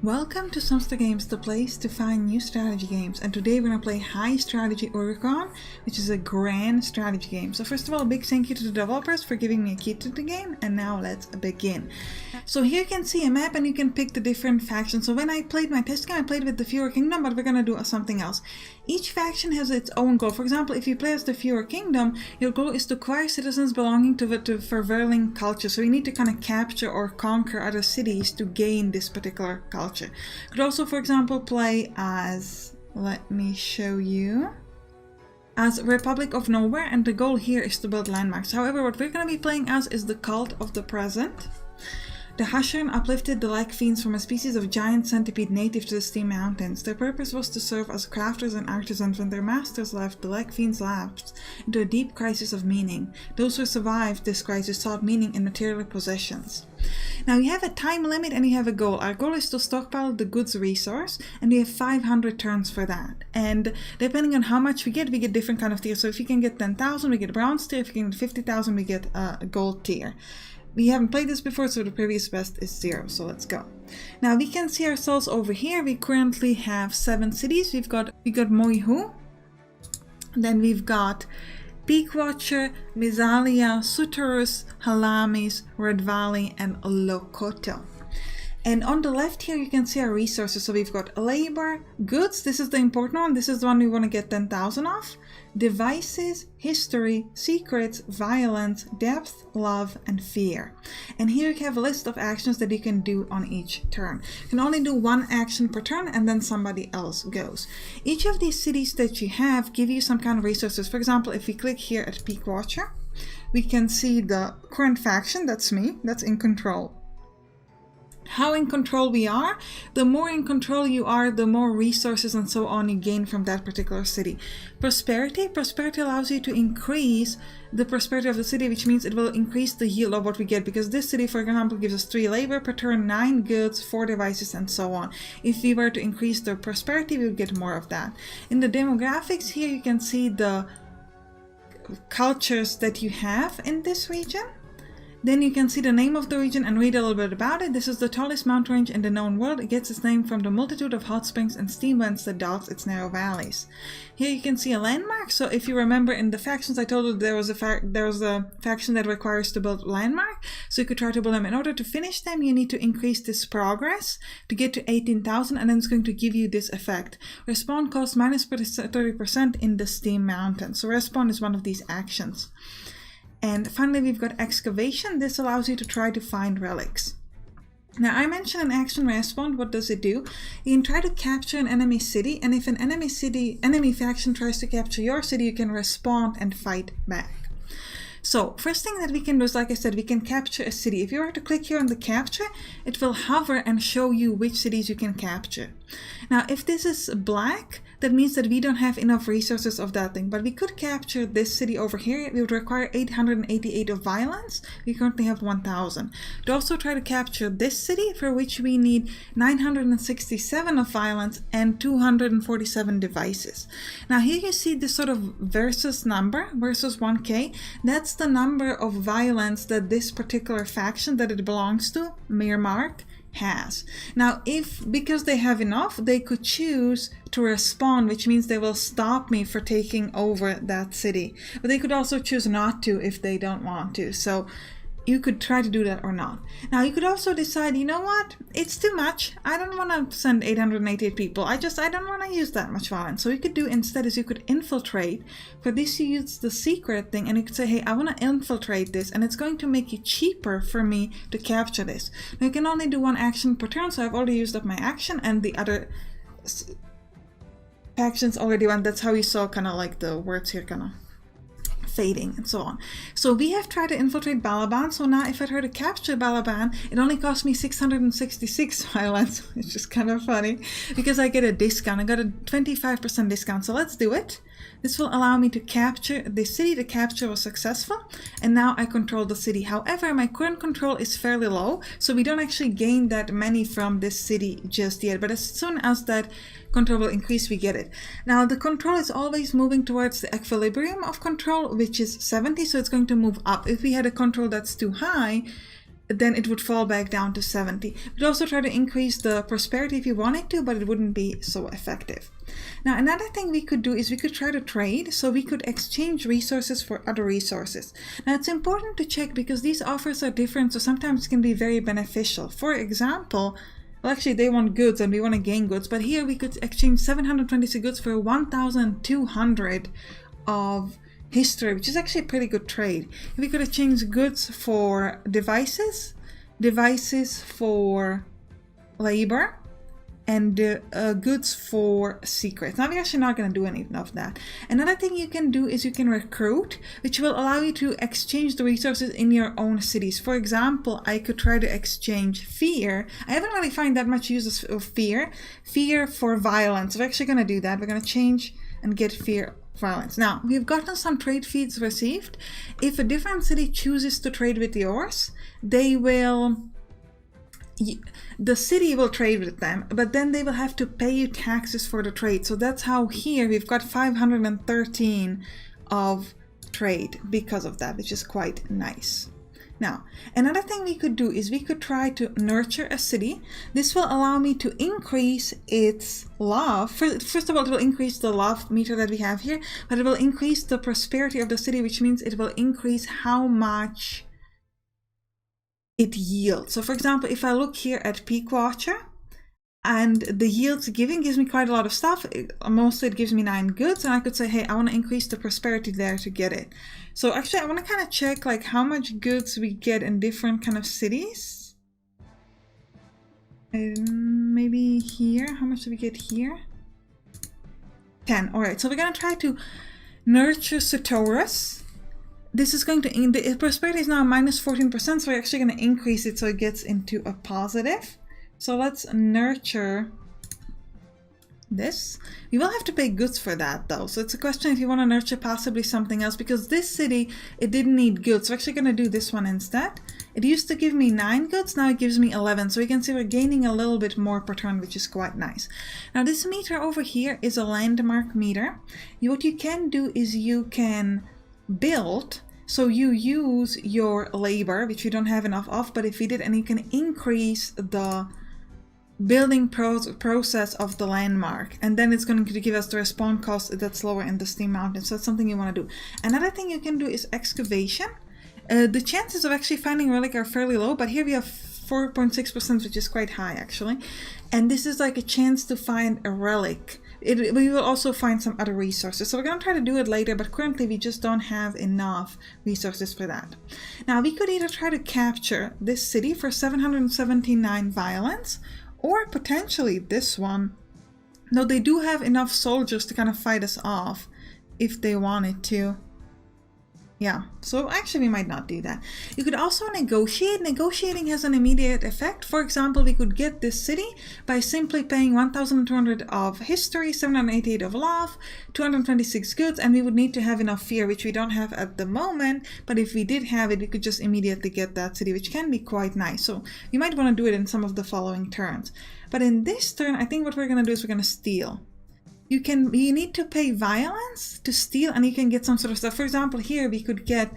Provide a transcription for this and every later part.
Welcome to Sampstra Games, the place to find new strategy games, and today we're going to play High Strategy Urukon, which is a grand strategy game. So first of all, a big thank you to the developers for giving me a key to the game, and now let's begin. So here you can see a map and you can pick the different factions. So when I played my test game, I played with the Fewer Kingdom, but we're going to do something else. Each faction has its own goal. For example, if you play as the Fewer Kingdom, your goal is to acquire citizens belonging to the prevailing culture. So you need to kind of capture or conquer other cities to gain this particular culture. Could also, for example, play as, let me show you, as Republic of Nowhere, and the goal here is to build landmarks. However, what we're going to be playing as is the Cult of the Present. The Husharan uplifted the Black Fiends from a species of giant centipede native to the Steam Mountains. Their purpose was to serve as crafters and artisans. When their masters left, the Black Fiends lapsed into a deep crisis of meaning. Those who survived this crisis sought meaning in material possessions. Now you have a time limit and you have a goal. Our goal is to stockpile the goods resource, and we have 500 turns for that. And depending on how much we get different kind of tiers. So if you can get 10,000, we get a bronze tier. If you can get 50,000, we get a gold tier. We haven't played this before, so the previous best is 0, so let's go. Now we can see ourselves over here. We currently have 7 cities. We got Moihu, then we've got Peakwatcher, Misalia, Suturus, Halamis, Red Valley, and Lokoto. And on the left here you can see our resources. So we've got labor, goods, this is the important one, this is the one we want to get 10,000 of, devices, history, secrets, violence, depth, love, and fear. And here you have a list of actions that you can do on each turn. You can only do one action per turn and then somebody else goes. Each of these cities that you have give you some kind of resources. For example, if we click here at Peakwatcher, we can see the current faction, that's me, that's in control. How in control we are, the more in control you are, the more resources and so on you gain from that particular city. Prosperity allows you to increase the prosperity of the city, which means it will increase the yield of what we get, because this city, for example, gives us 3 labor per turn, 9 goods, 4 devices, and so on. If we were to increase the prosperity, we would get more of that. In the demographics here you can see the cultures that you have in this region. Then you can see the name of the region and read a little bit about it. This is the tallest mountain range in the known world. It gets its name from the multitude of hot springs and steam vents that dots its narrow valleys. Here you can see a landmark. So if you remember in the factions, I told you there was a faction that requires to build landmark. So you could try to build them. In order to finish them, you need to increase this progress to get to 18,000, and then it's going to give you this effect. Respawn costs minus 30% in the Steam Mountain. So respawn is one of these actions. And finally, we've got excavation. This allows you to try to find relics. Now, I mentioned an action respawn. What does it do? You can try to capture an enemy city, and if an enemy faction tries to capture your city, you can respawn and fight back. So first thing that we can do is, like I said, we can capture a city. If you were to click here on the capture, it will hover and show you which cities you can capture. Now, if this is black, that means that we don't have enough resources of that thing. But we could capture this city over here. We would require 888 of violence. We currently have 1,000. To also try to capture this city, for which we need 967 of violence and 247 devices. Now here you see this sort of versus number, versus 1k. That's the number of violence that this particular faction that it belongs to, Mirmark, has. Now, because they have enough, they could choose to respawn, which means they will stop me for taking over that city. But they could also choose not to if they don't want to. So you could try to do that or not. Now, you could also decide, you know what? It's too much. I don't want to send 888 people. I don't want to use that much violence. So you could do instead is you could infiltrate. For this, you use the secret thing, and you could say, hey, I want to infiltrate this, and it's going to make it cheaper for me to capture this. Now, you can only do 1 action per turn, so I've already used up my action, and the other factions already went. That's how you saw kind of like the words here kind of fading and so on. So we have tried to infiltrate Balaban. So now if I try to capture Balaban, it only cost me 666 violence, which is kind of funny because I get a discount. I got a 25% discount. So let's do it. This will allow me to capture the city. The capture was successful, and now I control the city. However, my current control is fairly low, so we don't actually gain that many from this city just yet. But as soon as that control will increase, we get it. Now, the control is always moving towards the equilibrium of control, which is 70, so it's going to move up. If we had a control that's too high, then it would fall back down to 70. We'd also try to increase the prosperity if you wanted to, but it wouldn't be so effective. Now, another thing we could do is we could try to trade, so we could exchange resources for other resources. Now, it's important to check because these offers are different, so sometimes it can be very beneficial. For example, well, actually, they want goods and we want to gain goods, but here we could exchange 726 goods for 1,200 of history, which is actually a pretty good trade. We could exchange goods for devices, devices for labor, and goods for secrets. Now, we're actually not going to do any of that. Another thing you can do is you can recruit, which will allow you to exchange the resources in your own cities. For example, I could try to exchange fear. I haven't really found that much use of fear. Fear for violence. We're actually going to do that. We're going to change and get fear violence. Now, we've gotten some trade feeds received. If a different city chooses to trade with yours, they will... the city will trade with them, but then they will have to pay you taxes for the trade. So that's how here we've got 513 of trade because of that, which is quite nice. Now, another thing we could do is we could try to nurture a city. This will allow me to increase its love. First of all, it will increase the love meter that we have here, but it will increase the prosperity of the city, which means it will increase how much it yields. So for example, if I look here at Peak Watcher, and the yields giving gives me quite a lot of stuff. Mostly it gives me 9 goods, and I could say, hey, I want to increase the prosperity there to get it. So actually I want to kind of check like how much goods we get in different kind of cities. Maybe here, how much do we get here? 10. All right, so we're going to try to nurture Satorus. This is going to, the prosperity is now minus 14%, so we're actually going to increase it so it gets into a positive. So let's nurture this. We will have to pay goods for that though. So it's a question if you want to nurture possibly something else, because this city, it didn't need goods. So we're actually going to do this one instead. It used to give me 9 goods, now it gives me 11. So you can see we're gaining a little bit more per turn, which is quite nice. Now this meter over here is a landmark meter. What you can do is you can build. So you use your labor, which we don't have enough of, but if we did, and you can increase the building process of the landmark, and then it's going to give us the respawn cost that's lower in the Steam Mountain. So that's something you want to do. Another thing you can do is excavation. The chances of actually finding a relic are fairly low, but here we have 4.6%, which is quite high actually. And this is like a chance to find a relic. We will also find some other resources. So we're going to try to do it later, but currently we just don't have enough resources for that. Now we could either try to capture this city for 779 violence, or potentially this one. No, they do have enough soldiers to kind of fight us off if they wanted to. Yeah, so actually we might not do that. You could also negotiate. Negotiating has an immediate effect. For example, we could get this city by simply paying 1,200 of history, 788 of love, 226 goods, and we would need to have enough fear, which we don't have at the moment. But if we did have it, we could just immediately get that city, which can be quite nice. So you might want to do it in some of the following turns. But in this turn, I think what we're going to do is we're going to steal. You need to pay violence to steal, and you can get some sort of stuff. For example, here we could get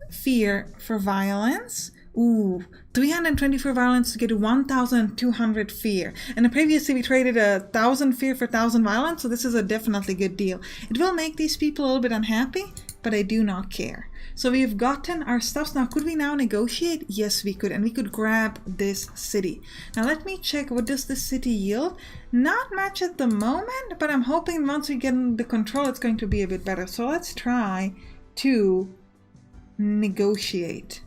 fear for violence. Ooh, 324 violence to get 1,200 fear. And previously we traded 1,000 fear for 1,000 violence, so this is a definitely good deal. It will make these people a little bit unhappy, but I do not care. So we've gotten our stuff. Now, could we now negotiate? Yes, we could, and we could grab this city. Now, let me check. What does this city yield? Not much at the moment, but I'm hoping once we get the control, it's going to be a bit better. So let's try to negotiate.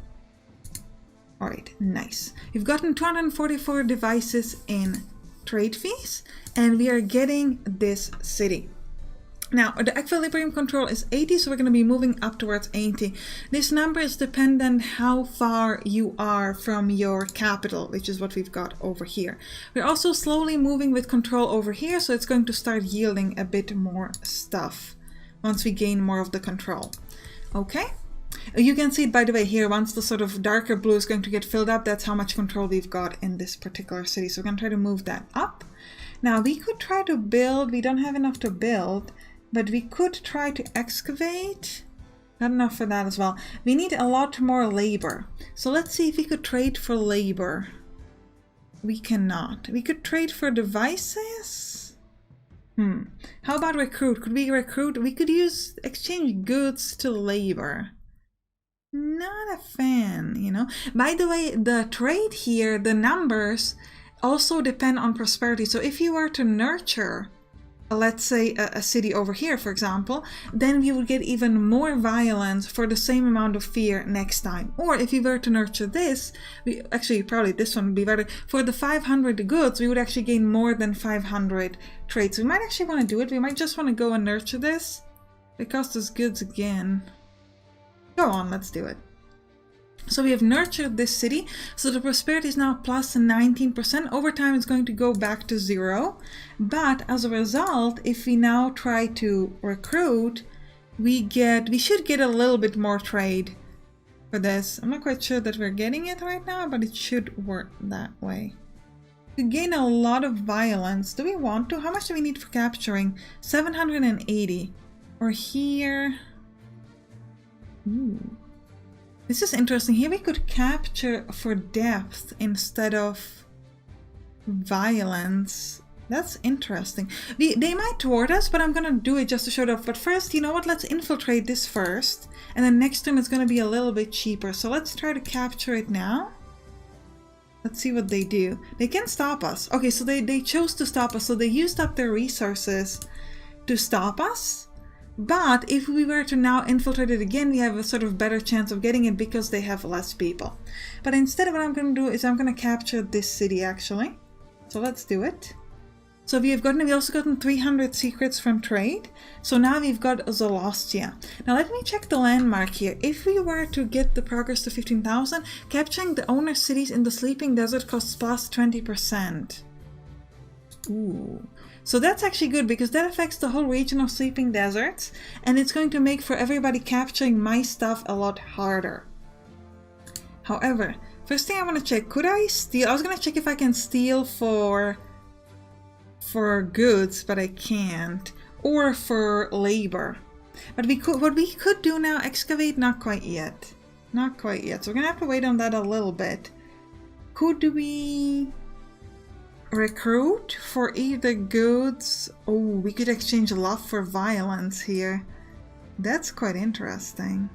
All right, nice. We've gotten 244 devices in trade fees, and we are getting this city. Now, the equilibrium control is 80, so we're going to be moving up towards 80. This number is dependent how far you are from your capital, which is what we've got over here. We're also slowly moving with control over here, so it's going to start yielding a bit more stuff once we gain more of the control. Okay? You can see it, by the way, here, once the sort of darker blue is going to get filled up, that's how much control we've got in this particular city. So we're going to try to move that up. Now, we could try to build. We don't have enough to build. But we could try to excavate. Not enough for that as well. We need a lot more labor. So let's see if we could trade for labor. We cannot. We could trade for devices? How about recruit? Could we recruit? We could use exchange goods to labor. Not a fan, you know. By the way, the trade here, the numbers also depend on prosperity. So if you were to nurture, let's say a city over here, for example, then we would get even more violence for the same amount of fear next time. Or if we were to nurture this, actually probably this one would be better. For the 500 goods, we would actually gain more than 500 trades. We might actually want to do it. We might just want to go and nurture this. It costs us goods again. Go on, let's do it. So we have nurtured this city, so the prosperity is now plus 19%. Over time it's going to go back to 0. But as a result, if we now try to recruit, we should get a little bit more trade for this. I'm not quite sure that we're getting it right now, but it should work that way. We gain a lot of violence. Do we want to? How much do we need for capturing? 780. Or here... Ooh. This is interesting. Here we could capture for depth instead of violence. That's interesting. They might thwart us, but I'm gonna do it just to show it off. But first, you know what? Let's infiltrate this first. And then next turn it's gonna be a little bit cheaper. So let's try to capture it now. Let's see what they do. They can stop us. Okay, so they chose to stop us. So they used up their resources to stop us. But if we were to now infiltrate it again, we have a sort of better chance of getting it because they have less people. But instead, what I'm going to do is I'm going to capture this city actually. So let's do it. So we also gotten 300 secrets from trade. So now we've got Zolostia. Now let me check the landmark here. If we were to get the progress to 15,000, capturing the owner cities in the sleeping desert costs plus 20%. Ooh. So that's actually good because that affects the whole region of sleeping deserts, and it's going to make for everybody capturing my stuff a lot harder. However, first thing I want to check, could I steal? I was going to check if I can steal for goods, but I can't, or for labor. But what we could do now, excavate, not quite yet. Not quite yet. So we're going to have to wait on that a little bit. Could we recruit for either goods? Oh, we could exchange love for violence here. That's quite interesting.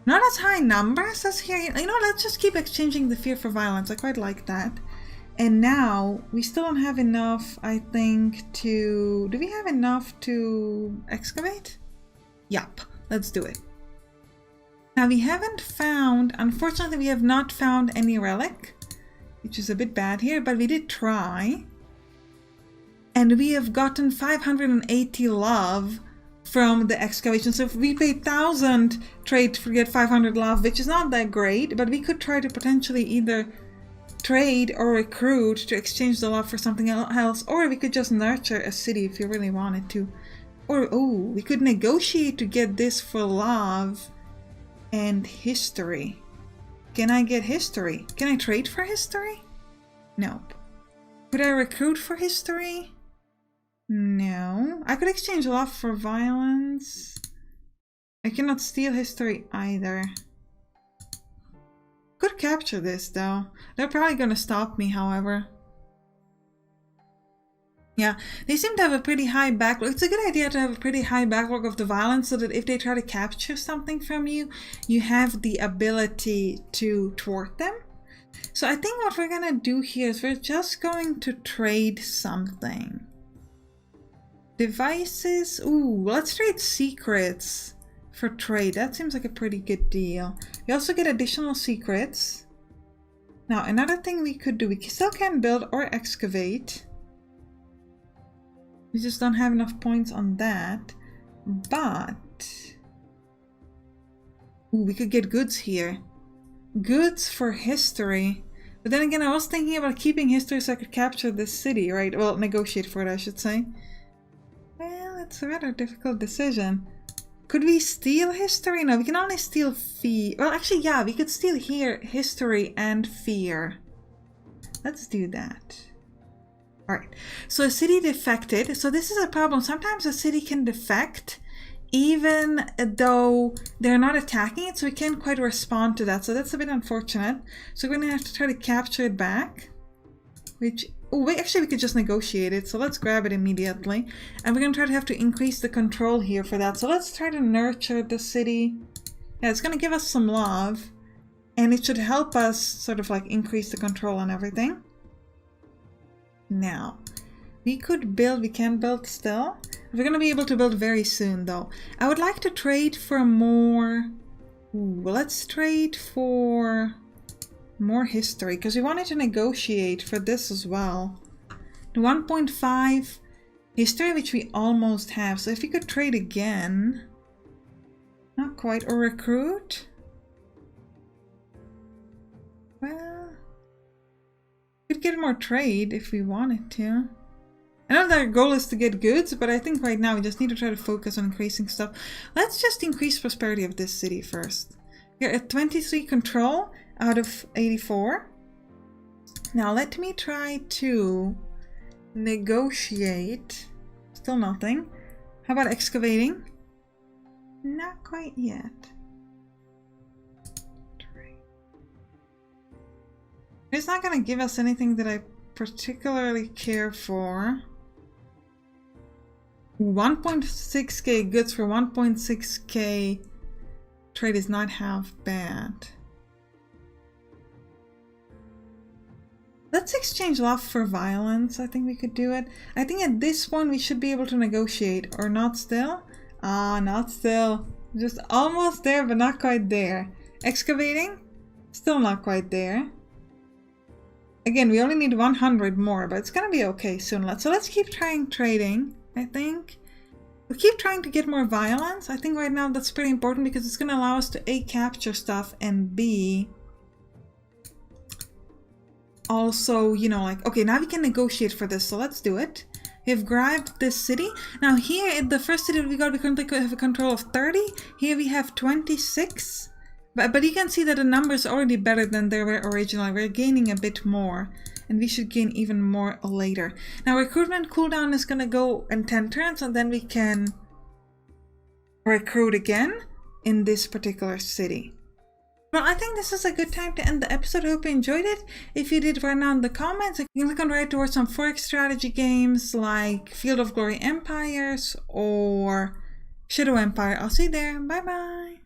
Not as high numbers as here. You know, let's just keep exchanging the fear for violence. I quite like that. And now we still don't have enough, I think, to... Do we have enough to excavate? Yup, let's do it. Now we haven't found, unfortunately we have not found any relic, which is a bit bad here, but we did try. And we have gotten 580 love from the excavation. So if we paid 1,000 trade to get 500 love, which is not that great, but we could try to potentially either trade or recruit to exchange the love for something else, or we could just nurture a city if you really wanted to. Or, oh, we could negotiate to get this for love and history. Can I get history? Can I trade for history? Nope. Could I recruit for history? No. I could exchange love for violence. I cannot steal history either. Could capture this though. They're probably gonna stop me, however. Yeah, they seem to have a pretty high backlog. It's a good idea to have a pretty high backlog of the violence so that if they try to capture something from you, you have the ability to thwart them. So I think what we're gonna do here is we're just going to trade something. Devices. Ooh, let's trade secrets for trade. That seems like a pretty good deal. We also get additional secrets. Now, another thing we could do, we still can build or excavate. We just don't have enough points on that. But ooh, we could get goods here. Goods for history. But then again, I was thinking about keeping history so I could capture this city, right? Well, negotiate for it, I should say. Well, it's a rather difficult decision. Could we steal history? No, we can only steal fear. Well, actually, yeah, we could steal here history and fear. Let's do that. Alright, so a city defected. So this is a problem. Sometimes a city can defect even though they're not attacking it, so we can't quite respond to that. So that's a bit unfortunate. So we're gonna have to try to capture it back, which, oh wait, actually we could just negotiate it. So let's grab it immediately. And we're gonna try to have to increase the control here for that. So let's try to nurture the city. Yeah, it's gonna give us some love, and it should help us sort of like increase the control and everything. Now, we could build, we can build still. We're gonna be able to build very soon though. I would like to trade for more, let's trade for more history, because we wanted to negotiate for this as well. The 1.5 history, which we almost have. So if we could trade again, not quite, or recruit. Well, we could get more trade if we wanted to. I know that our goal is to get goods, but I think right now we just need to try to focus on increasing stuff. Let's just increase prosperity of this city first. We're at 23 control out of 84. Now let me try to negotiate. Still nothing. How about excavating? Not quite yet. It's not going to give us anything that I particularly care for. 1.6k goods for 1.6k trade is not half bad. Let's exchange love for violence. I think we could do it. I think at this point we should be able to negotiate, or not still. Ah, not still. Just almost there, but not quite there. Excavating? Still not quite there. Again, we only need 100 more, but it's gonna be okay soon. So let's keep trying trading, I think. We'll keep trying to get more violence. I think right now that's pretty important because it's gonna allow us to A, capture stuff, and B, also, you know, like, okay, now we can negotiate for this, so let's do it. We've grabbed this city. Now here, in the first city we got, we currently have a control of 30. Here we have 26. But you can see that the numbers are already better than they were originally. We're gaining a bit more, and we should gain even more later. Now recruitment cooldown is gonna go in 10 turns, and then we can recruit again in this particular city. Well, I think this is a good time to end the episode. I hope you enjoyed it. If you did, write down in the comments. You can click on right towards some Forex strategy games like Field of Glory Empires or Shadow Empire. I'll see you there. Bye bye.